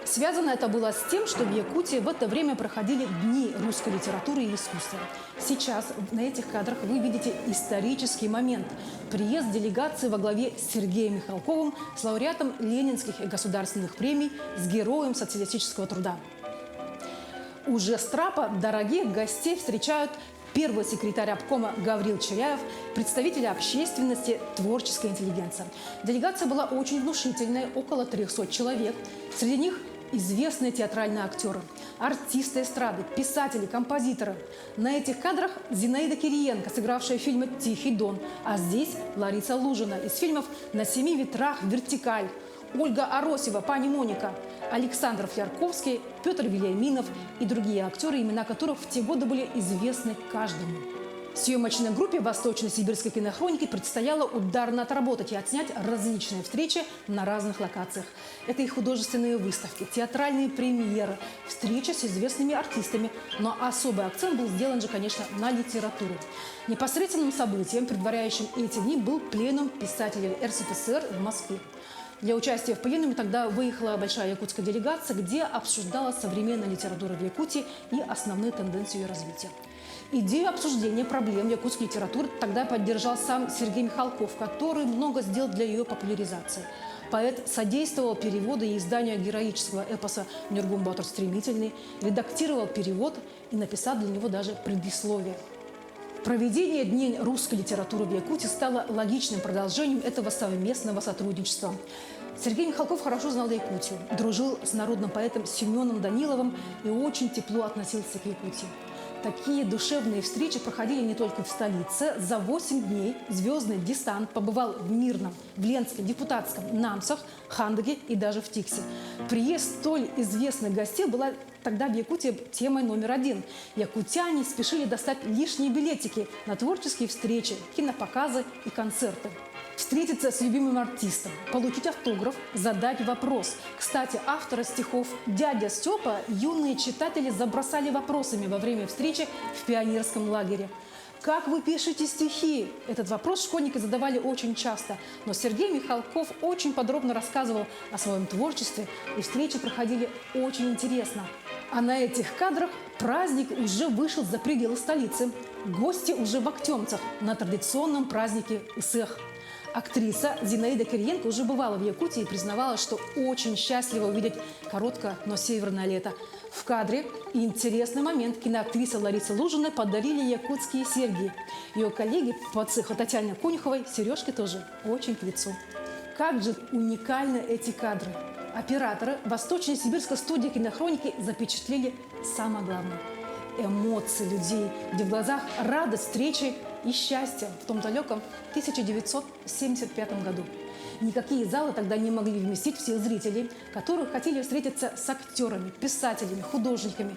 Связано это было с тем, что в Якутии в это время проходили Дни русской литературы и искусства. Сейчас на этих кадрах вы видите исторический момент. Приезд делегации во главе с Сергеем Михалковым, с лауреатом Ленинских и государственных премий, с героем социалистического труда. Уже с трапа дорогих гостей встречают первый секретарь обкома Гаврил Чиряев, представители общественности, творческой интеллигенции. Делегация была очень внушительная, около 300 человек. Среди них известные театральные актеры, артисты эстрады, писатели, композиторы. На этих кадрах Зинаида Кириенко, сыгравшая в фильме «Тихий дон», а здесь Лариса Лужина из фильмов «На семи ветрах», «Вертикаль», Ольга Аросева, пани Моника, Александр Флярковский, Петр Вильяминов и другие актеры, имена которых в те годы были известны каждому. Съемочной группе Восточно-Сибирской кинохроники предстояло ударно отработать и отснять различные встречи на разных локациях. Это и художественные выставки, театральные премьеры, встречи с известными артистами. Но особый акцент был сделан же, конечно, на литературу. Непосредственным событием, предваряющим эти дни, был пленум писателей РСФСР в Москве. Для участия в пленуме тогда выехала большая якутская делегация, где обсуждалась современная литература в Якутии и основные тенденции ее развития. Идею обсуждения проблем якутской литературы тогда поддержал сам Сергей Михалков, который много сделал для ее популяризации. Поэт содействовал переводу и изданию героического эпоса «Нюргун Батыр Стремительный», редактировал перевод и написал для него даже предисловие. Проведение Дней русской литературы в Якутии стало логичным продолжением этого совместного сотрудничества. Сергей Михалков хорошо знал Якутию, дружил с народным поэтом Семеном Даниловым и очень тепло относился к Якутии. Такие душевные встречи проходили не только в столице. За 8 дней звездный десант побывал в Мирном, в Ленском, Депутатском, Намсах, Хандаге и даже в Тиксе. Приезд столь известных гостей была тогда в Якутии темой номер один. Якутяне спешили достать лишние билетики на творческие встречи, кинопоказы и концерты. Встретиться с любимым артистом, получить автограф, задать вопрос. Кстати, автора стихов «Дядя Степа» юные читатели забросали вопросами во время встречи в пионерском лагере. «Как вы пишете стихи?» Этот вопрос школьники задавали очень часто. Но Сергей Михалков очень подробно рассказывал о своем творчестве, и встречи проходили очень интересно. А на этих кадрах праздник уже вышел за пределы столицы. Гости уже в Актемцах на традиционном празднике Исэх. Актриса Зинаида Кириенко уже бывала в Якутии и признавалась, что очень счастлива увидеть короткое, но северное лето. В кадре интересный момент. Киноактриса Лариса Лужина подарили якутские серьги. Ее коллеги по цеху Татьяне Конюховой сережки тоже очень к лицу. Как же уникальны эти кадры. Операторы Восточно-Сибирской студии кинохроники запечатлели самое главное – эмоции людей, где в глазах радость встречи и счастье в том далеком 1975 году. Никакие залы тогда не могли вместить всех зрителей, которые хотели встретиться с актерами, писателями, художниками.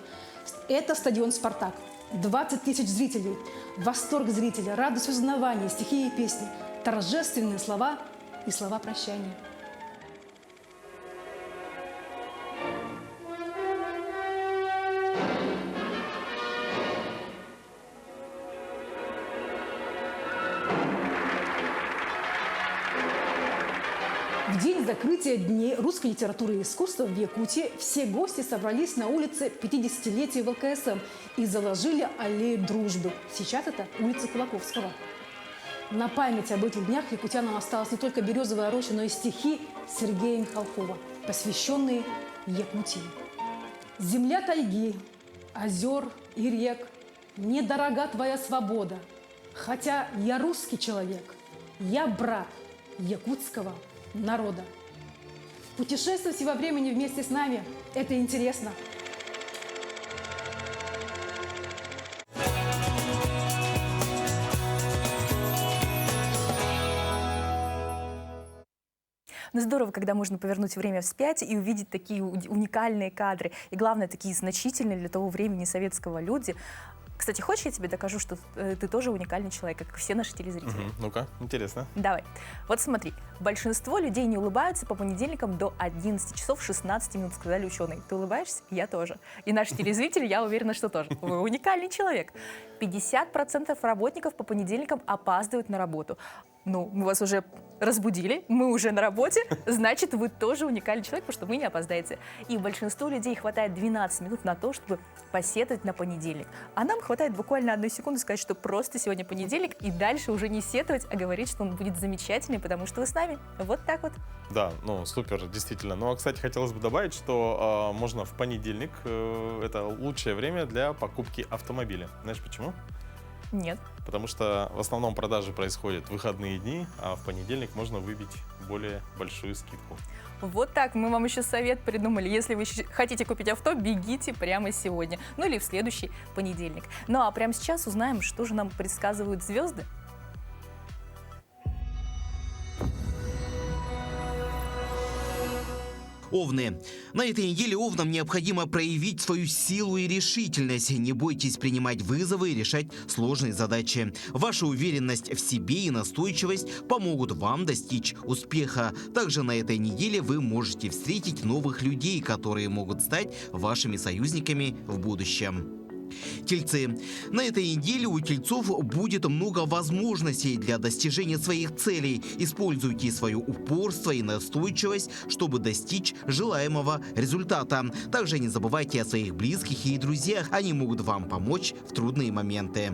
Это стадион «Спартак». 20 тысяч зрителей, восторг зрителя, радость узнавания, стихи и песни, торжественные слова и слова прощания. В день закрытия Дней русской литературы и искусства в Якутии все гости собрались на улице 50-летия ВЛКСМ и заложили аллею дружбы. Сейчас это улица Кулаковского. На память об этих днях якутянам осталась не только березовая роща, но и стихи Сергея Михалкова, посвященные Якутии. «Земля тайги, озер и рек, мне дорога твоя свобода. Хотя я русский человек, я брат якутского народа». Путешествуйте во времени вместе с нами. Это интересно. Ну, здорово, когда можно повернуть время вспять и увидеть такие уникальные кадры. И главное, такие значительные для того времени советского люди. Кстати, хочешь, я тебе докажу, что ты тоже уникальный человек, как и все наши телезрители? Ну-ка, интересно. Давай. Вот смотри. Большинство людей не улыбаются по понедельникам до 11 часов 16 минут, сказали ученые. Ты улыбаешься? Я тоже. И наши телезрители, я уверена, что тоже. Вы уникальный человек. 50% работников по понедельникам опаздывают на работу. Ну, мы вас уже разбудили, мы уже на работе, значит, вы тоже уникальный человек, потому что вы не опоздаете. И большинству людей хватает 12 минут на то, чтобы посетовать на понедельник. А нам хватает буквально 1 секунду сказать, что просто сегодня понедельник, и дальше уже не сетовать, а говорить, что он будет замечательный, потому что вы с нами. Вот так вот. Да, ну супер, действительно. Ну, а, кстати, хотелось бы добавить, что можно в понедельник, это лучшее время для покупки автомобиля. Знаешь почему? Нет. Потому что в основном продажи происходят в выходные дни, а в понедельник можно выбить более большую скидку. Вот так, мы вам еще совет придумали. Если вы хотите купить авто, бегите прямо сегодня. Ну или в следующий понедельник. Ну а прямо сейчас узнаем, что же нам предсказывают звезды. Овны. На этой неделе овнам необходимо проявить свою силу и решительность. Не бойтесь принимать вызовы и решать сложные задачи. Ваша уверенность в себе и настойчивость помогут вам достичь успеха. Также на этой неделе вы можете встретить новых людей, которые могут стать вашими союзниками в будущем. Тельцы. На этой неделе у тельцов будет много возможностей для достижения своих целей. Используйте свое упорство и настойчивость, чтобы достичь желаемого результата. Также не забывайте о своих близких и друзьях. Они могут вам помочь в трудные моменты.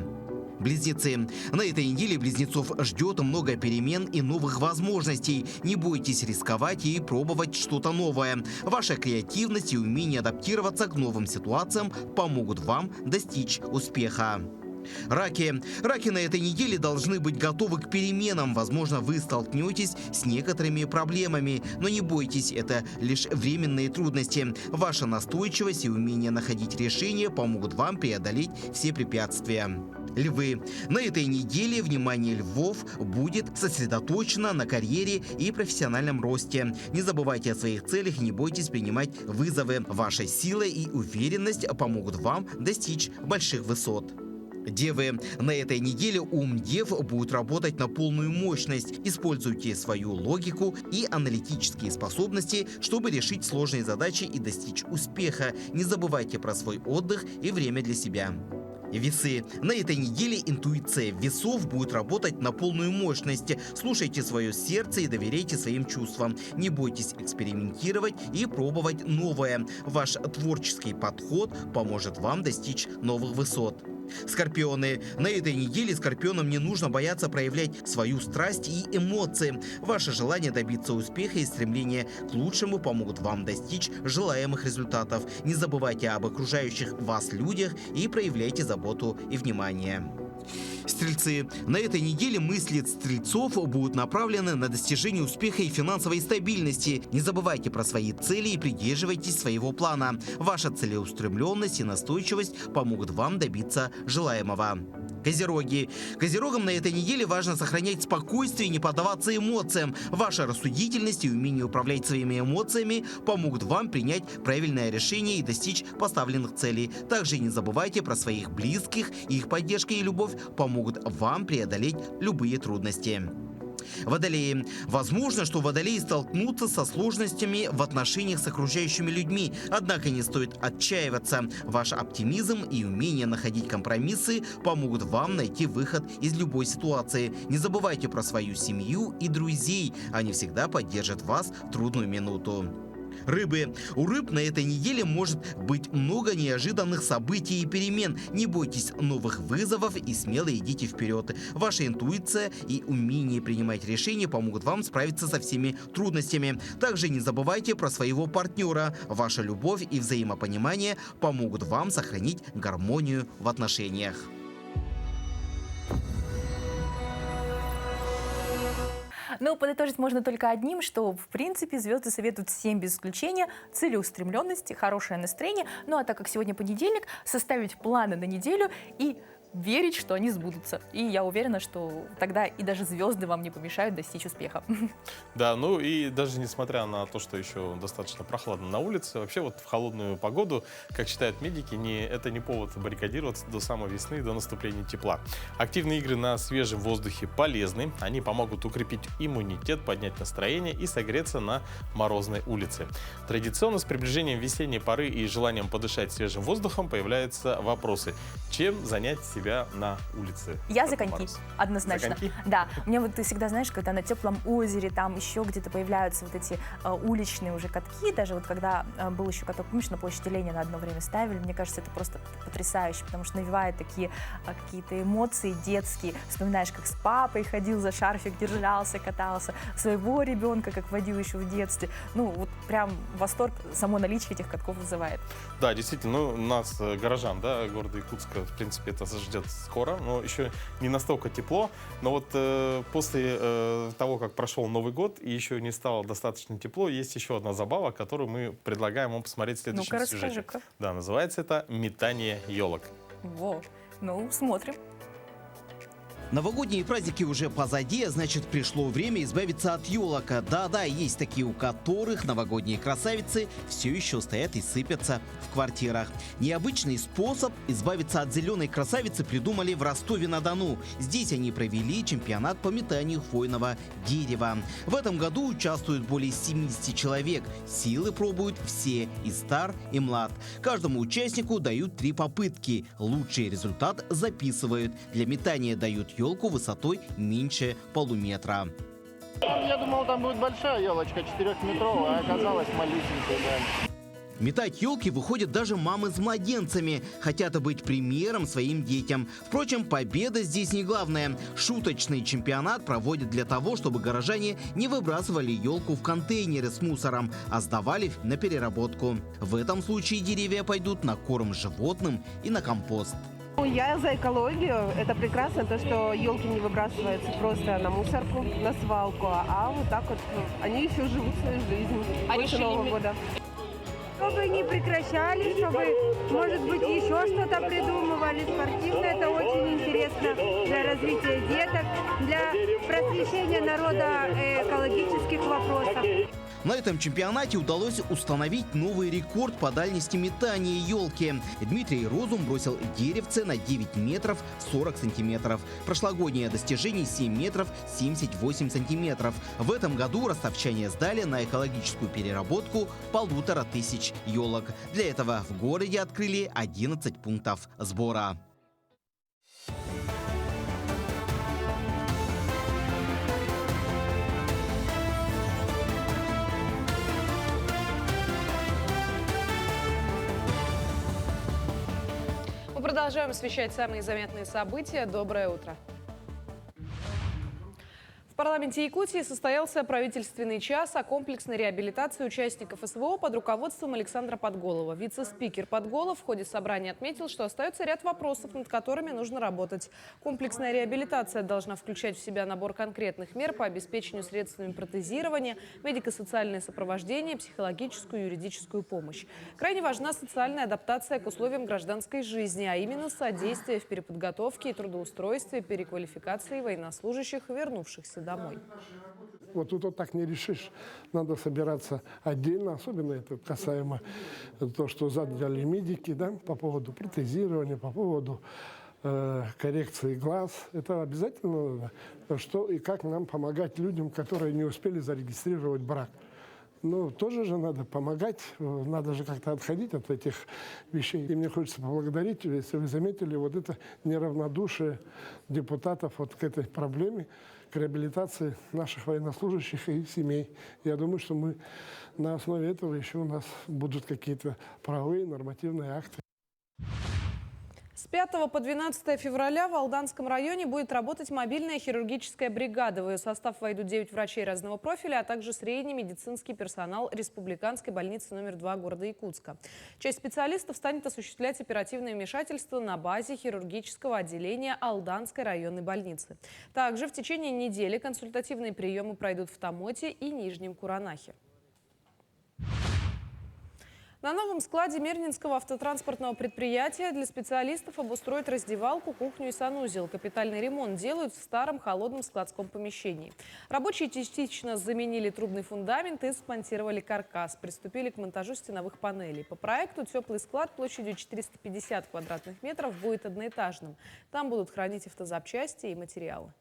Близнецы. На этой неделе близнецов ждет много перемен и новых возможностей. Не бойтесь рисковать и пробовать что-то новое. Ваша креативность и умение адаптироваться к новым ситуациям помогут вам достичь успеха. Раки. Раки на этой неделе должны быть готовы к переменам. Возможно, вы столкнетесь с некоторыми проблемами, но не бойтесь, это лишь временные трудности. Ваша настойчивость и умение находить решения помогут вам преодолеть все препятствия. Львы. На этой неделе внимание львов будет сосредоточено на карьере и профессиональном росте. Не забывайте о своих целях и не бойтесь принимать вызовы. Ваша сила и уверенность помогут вам достичь больших высот. Девы. На этой неделе ум дев будет работать на полную мощность. Используйте свою логику и аналитические способности, чтобы решить сложные задачи и достичь успеха. Не забывайте про свой отдых и время для себя. Весы. На этой неделе интуиция весов будет работать на полную мощность. Слушайте свое сердце и доверяйте своим чувствам. Не бойтесь экспериментировать и пробовать новое. Ваш творческий подход поможет вам достичь новых высот. Скорпионы. На этой неделе скорпионам не нужно бояться проявлять свою страсть и эмоции. Ваше желание добиться успеха и стремление к лучшему помогут вам достичь желаемых результатов. Не забывайте об окружающих вас людях и проявляйте заботу и внимание. Стрельцы. На этой неделе мысли стрельцов будут направлены на достижение успеха и финансовой стабильности. Не забывайте про свои цели и придерживайтесь своего плана. Ваша целеустремленность и настойчивость помогут вам добиться желаемого. Козероги. Козерогам на этой неделе важно сохранять спокойствие и не поддаваться эмоциям. Ваша рассудительность и умение управлять своими эмоциями помогут вам принять правильное решение и достичь поставленных целей. Также не забывайте про своих близких, их поддержка и любовь помогут вам преодолеть любые трудности. Водолеи. Возможно, что водолеи столкнутся со сложностями в отношениях с окружающими людьми, однако не стоит отчаиваться. Ваш оптимизм и умение находить компромиссы помогут вам найти выход из любой ситуации. Не забывайте про свою семью и друзей, они всегда поддержат вас в трудную минуту. Рыбы. У рыб на этой неделе может быть много неожиданных событий и перемен. Не бойтесь новых вызовов и смело идите вперед. Ваша интуиция и умение принимать решения помогут вам справиться со всеми трудностями. Также не забывайте про своего партнера. Ваша любовь и взаимопонимание помогут вам сохранить гармонию в отношениях. Но подытожить можно только одним, что, в принципе, звезды советуют всем без исключения целеустремленности, хорошее настроение. Ну а так как сегодня понедельник, составить планы на неделю и верить, что они сбудутся. И я уверена, что тогда и даже звезды вам не помешают достичь успеха. Да, ну и даже несмотря на то, что еще достаточно прохладно на улице, вообще вот в холодную погоду, как считают медики, это не повод баррикадироваться до самой весны, до наступления тепла. Активные игры на свежем воздухе полезны. Они помогут укрепить иммунитет, поднять настроение и согреться на морозной улице. Традиционно с приближением весенней поры и желанием подышать свежим воздухом появляются вопросы. Чем занять себя на улице? Я за коньки, однозначно. За коньки? Да, мне вот ты всегда знаешь, когда на теплом озере, там еще где-то появляются вот эти уличные уже катки, даже вот когда был еще каток, помнишь, на площади Ленина одно время ставили, мне кажется, это просто потрясающе, потому что навевает такие какие-то эмоции детские. Вспоминаешь, как с папой ходил за шарфик, держался, катался, своего ребенка, как водил еще в детстве. Ну, вот прям восторг само наличие этих катков вызывает. Да, действительно, ну, нас, горожан, да, города Якутска, в принципе, это ждет скоро, но еще не настолько тепло. Но вот после того, как прошел Новый год и еще не стало достаточно тепло, есть еще одна забава, которую мы предлагаем вам посмотреть в следующем Ну-ка, сюжете. расскажи-ка. Да, называется это «Метание елок». Во, ну, смотрим. Новогодние праздники уже позади, а значит, пришло время избавиться от елок. Да-да, есть такие, у которых новогодние красавицы все еще стоят и сыпятся в квартирах. Необычный способ избавиться от зеленой красавицы придумали в Ростове-на-Дону. Здесь они провели чемпионат по метанию хвойного дерева. В этом году участвуют более 70 человек. Силы пробуют все, и стар, и млад. Каждому участнику дают 3 попытки. Лучший результат записывают. Для метания дают елку высотой меньше полуметра. Я думал, там будет большая елочка, 4-метровая, а оказалась малюсенькая, да. Метать елки выходят даже мамы с младенцами. Хотят быть примером своим детям. Впрочем, победа здесь не главное. Шуточный чемпионат проводят для того, чтобы горожане не выбрасывали елку в контейнеры с мусором, а сдавали на переработку. В этом случае деревья пойдут на корм животным и на компост. Я за экологию. Это прекрасно, то, что елки не выбрасываются просто на мусорку, на свалку, а вот так вот они еще живут свою жизнь после Нового года. Чтобы не прекращали, чтобы, может быть, еще что-то придумывали. Спортивно это очень интересно для развития деток, для просвещения народа экологических вопросов. На этом чемпионате удалось установить новый рекорд по дальности метания елки. Дмитрий Розум бросил деревце на 9 метров 40 сантиметров. Прошлогоднее достижение 7 метров 78 сантиметров. В этом году ростовчане сдали на экологическую переработку 1500 елок. Для этого в городе открыли 11 пунктов сбора. Мы продолжаем освещать самые заметные события. Доброе утро. В парламенте Якутии состоялся правительственный час о комплексной реабилитации участников СВО под руководством Александра Подголова. Вице-спикер Подголов в ходе собрания отметил, что остается ряд вопросов, над которыми нужно работать. Комплексная реабилитация должна включать в себя набор конкретных мер по обеспечению средствами протезирования, медико-социальное сопровождение, психологическую и юридическую помощь. Крайне важна социальная адаптация к условиям гражданской жизни, а именно содействие в переподготовке и трудоустройстве, переквалификации военнослужащих, вернувшихся домой. Вот тут вот так не решишь. Надо собираться отдельно, особенно это касаемо то, что задали медики, да, по поводу протезирования, по поводу коррекции глаз. Это обязательно надо. Что и как нам помогать людям, которые не успели зарегистрировать брак. Ну, тоже же надо помогать, надо же как-то отходить от этих вещей. И мне хочется поблагодарить, если вы заметили, вот это неравнодушие депутатов вот к этой проблеме, к реабилитации наших военнослужащих и семей. Я думаю, что мы на основе этого еще у нас будут какие-то правовые нормативные акты. С 5 по 12 февраля в Алданском районе будет работать мобильная хирургическая бригада. В ее состав войдут 9 врачей разного профиля, а также средний медицинский персонал Республиканской больницы номер 2 города Якутска. Часть специалистов станет осуществлять оперативное вмешательство на базе хирургического отделения Алданской районной больницы. Также в течение недели консультативные приемы пройдут в Тамоте и Нижнем Куранахе. На новом складе Мирнинского автотранспортного предприятия для специалистов обустроят раздевалку, кухню и санузел. Капитальный ремонт делают в старом холодном складском помещении. Рабочие частично заменили трубный фундамент и смонтировали каркас. Приступили к монтажу стеновых панелей. По проекту теплый склад площадью 450 квадратных метров будет одноэтажным. Там будут хранить автозапчасти и материалы.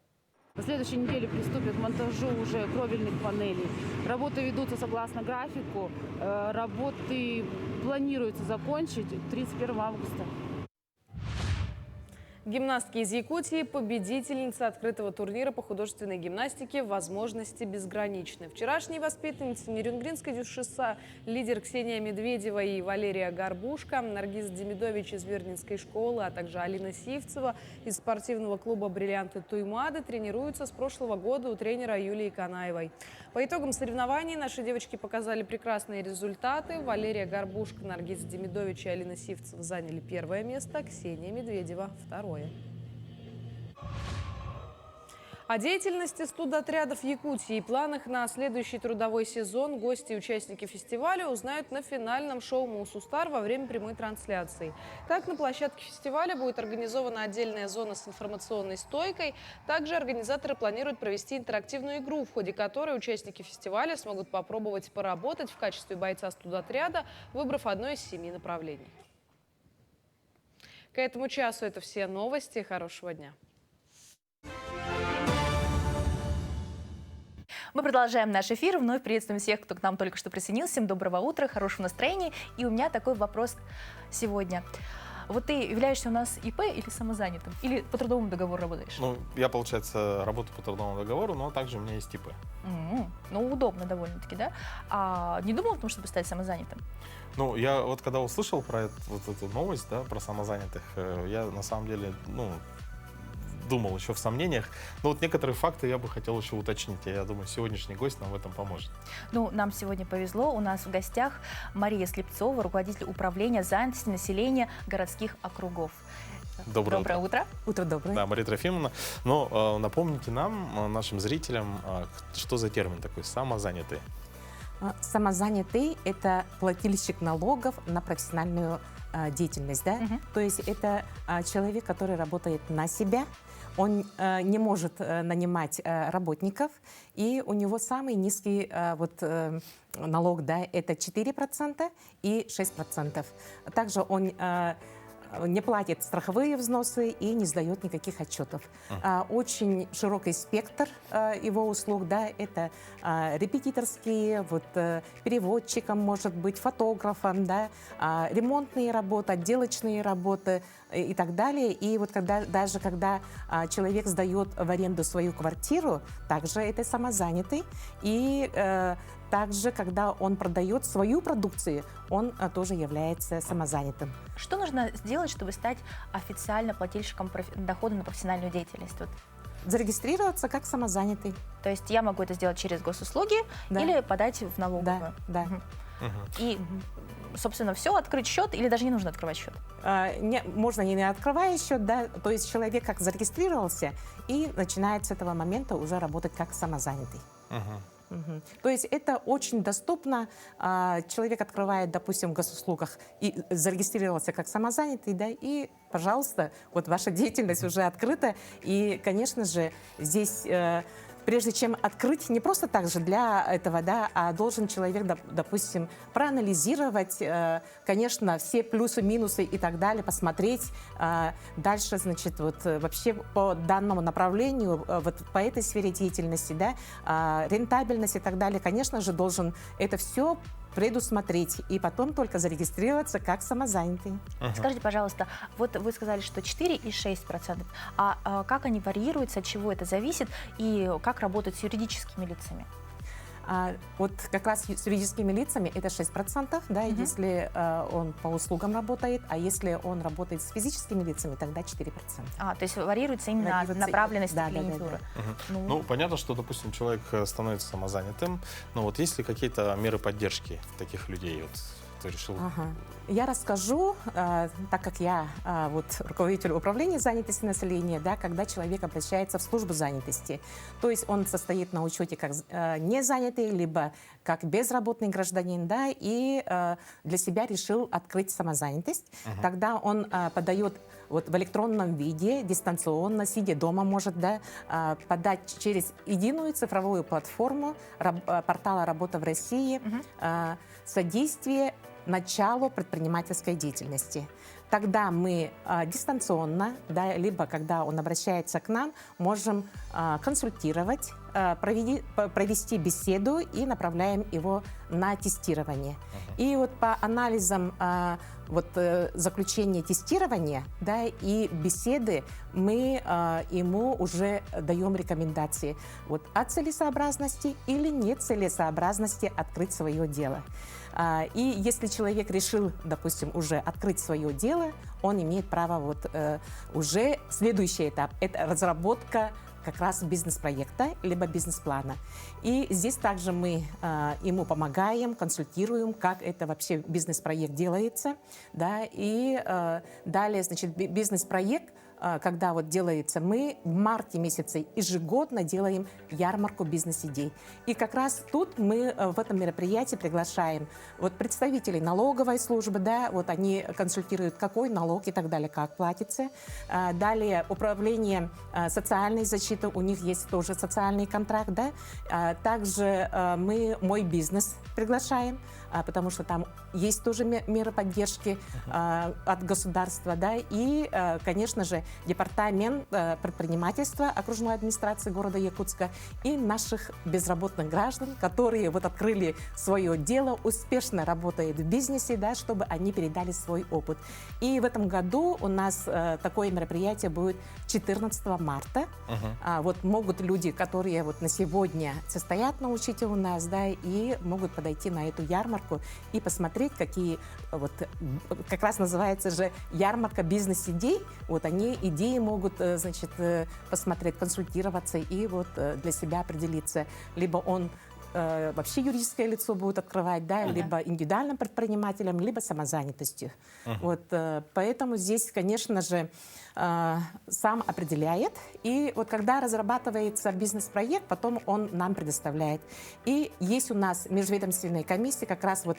На следующей неделе приступят к монтажу уже кровельных панелей. Работы ведутся согласно графику. Работы планируется закончить 31 августа. Гимнастки из Якутии, победительница открытого турнира по художественной гимнастике «Возможности безграничны». Вчерашние воспитанницы Нерюнгринской дюшиса, лидер Ксения Медведева и Валерия Горбушка, Наргиз Демидович из Вернинской школы, а также Алина Сивцева из спортивного клуба «Бриллианты Туймады» тренируются с прошлого года у тренера Юлии Канаевой. По итогам соревнований наши девочки показали прекрасные результаты. Валерия Горбушка, Наргиз Демидович и Алина Сивцева заняли первое место, Ксения Медведева – второе. О деятельности студотрядов Якутии и планах на следующий трудовой сезон гости и участники фестиваля узнают на финальном шоу «Мусустар» во время прямой трансляции. Так, на площадке фестиваля будет организована отдельная зона с информационной стойкой. Также организаторы планируют провести интерактивную игру, в ходе которой участники фестиваля смогут попробовать поработать в качестве бойца студотряда, выбрав одно из 7 направлений. К этому часу это все новости. Хорошего дня. Мы продолжаем наш эфир. Вновь приветствуем всех, кто к нам только что присоединился. Всем доброго утра, хорошего настроения. И у меня такой вопрос сегодня. Вот ты являешься у нас ИП или самозанятым? Или по трудовому договору работаешь? Ну, я, получается, работаю по трудовому договору, но также у меня есть ИП. Ну, удобно довольно-таки, да? А не думал о том, чтобы стать самозанятым? Ну, я вот когда услышал про эту новость, да, про самозанятых, я на самом деле, думал еще в сомнениях. Но вот некоторые факты я бы хотел еще уточнить. Я думаю, сегодняшний гость нам в этом поможет. Ну, нам сегодня повезло. У нас в гостях Мария Слепцова, руководитель управления занятости населения городских округов. Доброе утро. Утро доброе. Да, Мария Трофимовна. Но напомните нам, нашим зрителям, что за термин такой «самозанятый»? Самозанятый – это плательщик налогов на профессиональную деятельность. Да? То есть это человек, который работает на себя, он не может нанимать работников, и у него самый низкий налог, да, это 4% и 6%. Также он не платит страховые взносы и не сдает никаких отчетов. Очень широкий спектр его услуг, да, это репетиторские, переводчиком, может быть, фотографом, да, ремонтные работы, отделочные работы и так далее. И вот даже когда человек сдает в аренду свою квартиру, также это самозанятый. И также, когда он продает свою продукцию, он тоже является самозанятым. Что нужно сделать, чтобы стать официально плательщиком дохода на профессиональную деятельность? Зарегистрироваться как самозанятый. То есть я могу это сделать через госуслуги, да, или подать в налоговую? Да. И, собственно, все, открыть счет или даже не нужно открывать счет? Можно не открывая счет, да, то есть человек как зарегистрировался и начинает с этого момента уже работать как самозанятый. То есть это очень доступно. Человек открывает, допустим, в госуслугах и зарегистрировался как самозанятый, да, и, пожалуйста, вот ваша деятельность уже открыта. И, конечно же, здесь прежде чем открыть, не просто так же для этого, да, а должен человек, допустим, проанализировать, конечно, все плюсы, минусы и так далее, посмотреть дальше, значит, вообще по данному направлению, по этой сфере деятельности, да, рентабельность и так далее, конечно же, должен это все предусмотреть и потом только зарегистрироваться как самозанятый. Скажите, пожалуйста, вот вы сказали, что 4 и 6%. А как они варьируются, от чего это зависит и как работать с юридическими лицами? Вот как раз с юридическими лицами это 6%, да, если он по услугам работает, а если он работает с физическими лицами, тогда 4%. То есть варьируется именно направленность клиентуры. Ну, понятно, что, допустим, человек становится самозанятым, но вот есть ли какие-то меры поддержки таких людей? Вот, кто решил... Я расскажу, так как я вот, руководитель управления занятости населения, да, когда человек обращается в службу занятости. То есть он состоит на учете как незанятый, либо как безработный гражданин, да, и для себя решил открыть самозанятость. Тогда он подает вот, в электронном виде, дистанционно, сидя дома, может, да, подать через единую цифровую платформу портала «Работа в России» содействие началу предпринимательской деятельности. Тогда мы дистанционно, да, либо когда он обращается к нам, можем консультировать, провести беседу и направляем его на тестирование. И вот по анализам заключения тестирования, да, и беседы мы ему уже даем рекомендации вот, о целесообразности или нецелесообразности открыть свое дело. И если человек решил, допустим, уже открыть свое дело, он имеет право вот, уже следующий этап – это разработка как раз бизнес-проекта, либо бизнес-плана. И здесь также мы ему помогаем, консультируем, как это вообще бизнес-проект делается. Да, и далее, значит, бизнес-проект, когда вот делается, мы в марте месяце ежегодно делаем ярмарку бизнес-идей. И как раз тут мы в этом мероприятии приглашаем вот представителей налоговой службы, да, вот они консультируют, какой налог и так далее, как платится. Далее управление социальной защиты, у них есть тоже социальный контракт, да. Также мы «Мой бизнес» приглашаем, потому что там есть тоже меры поддержки от государства, да, и, конечно же, департамент предпринимательства окружной администрации города Якутска и наших безработных граждан, которые вот открыли свое дело, успешно работают в бизнесе, да, чтобы они передали свой опыт. И в этом году у нас такое мероприятие будет 14 марта. Вот могут люди, которые вот на сегодня состоят на учете у нас, да, и могут подойти на эту ярмарку и посмотреть, какие вот, как раз называется же ярмарка бизнес-идей. Вот они идеи могут, значит, посмотреть, консультироваться и вот для себя определиться. Либо он вообще юридическое лицо будет открывать, да, либо индивидуальным предпринимателем, либо самозанятостью. Вот, поэтому здесь, конечно же, сам определяет. И вот когда разрабатывается бизнес-проект, потом он нам предоставляет. И есть у нас межведомственные комиссии, как раз вот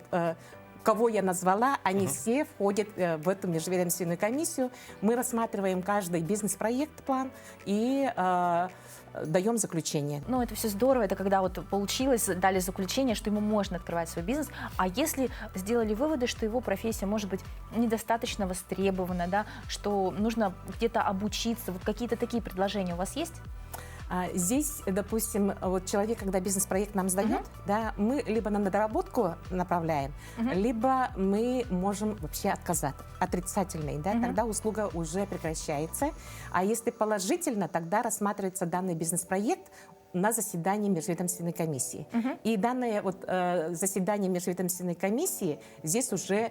кого я назвала, они все входят в эту межведомственную комиссию. Мы рассматриваем каждый бизнес-проект, план и даем заключение. Ну, это все здорово, это когда вот получилось, дали заключение, что ему можно открывать свой бизнес, а если сделали выводы, что его профессия может быть недостаточно востребована, да, что нужно где-то обучиться, вот какие-то такие предложения у вас есть? Здесь, допустим, вот человек, когда бизнес-проект нам сдает, да, мы либо на доработку направляем, либо мы можем вообще отказать, отрицательный, да, тогда услуга уже прекращается. А если положительно, тогда рассматривается данный бизнес-проект на заседании межведомственной комиссии. И данное вот, заседание межведомственной комиссии здесь уже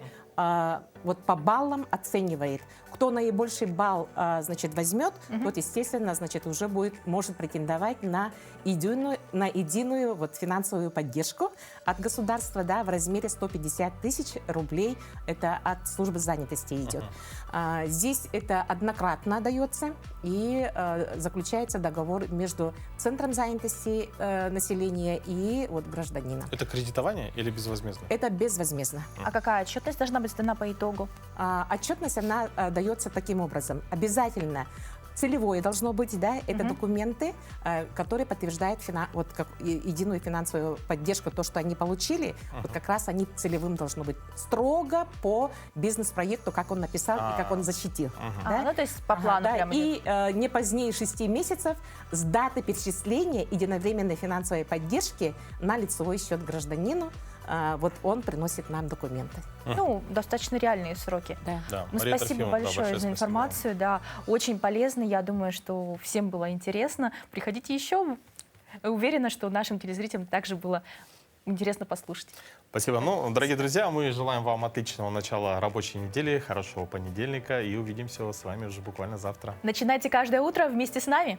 вот по баллам оценивает. Кто наибольший балл, значит, возьмет, тот, естественно, значит, уже может претендовать на единую вот, финансовую поддержку от государства, да, в размере 150 тысяч рублей. Это от службы занятости идет. Здесь это однократно дается и заключается договор между центром занятости населения и вот, гражданином. Это кредитование или безвозмездно? Это безвозмездно. А какая отчетность должна быть дана по итогу? Отчетность, она дается таким образом. Обязательно целевое должно быть, да, это документы, которые подтверждают вот, единую финансовую поддержку, то, что они получили, вот как раз они целевым должны быть строго по бизнес-проекту, как он написал и как он защитил. Да? Ну, то есть по плану да, прямо и не позднее 6 месяцев с даты перечисления единовременной финансовой поддержки на лицевой счет гражданину, вот он приносит нам документы. Ну, достаточно реальные сроки. Да. Ну, спасибо большое за информацию. Да, очень полезно. Я думаю, что всем было интересно. Приходите еще. Уверена, что нашим телезрителям также было интересно послушать. Спасибо. Ну, дорогие друзья, мы желаем вам отличного начала рабочей недели, хорошего понедельника и увидимся с вами уже буквально завтра. Начинайте каждое утро вместе с нами.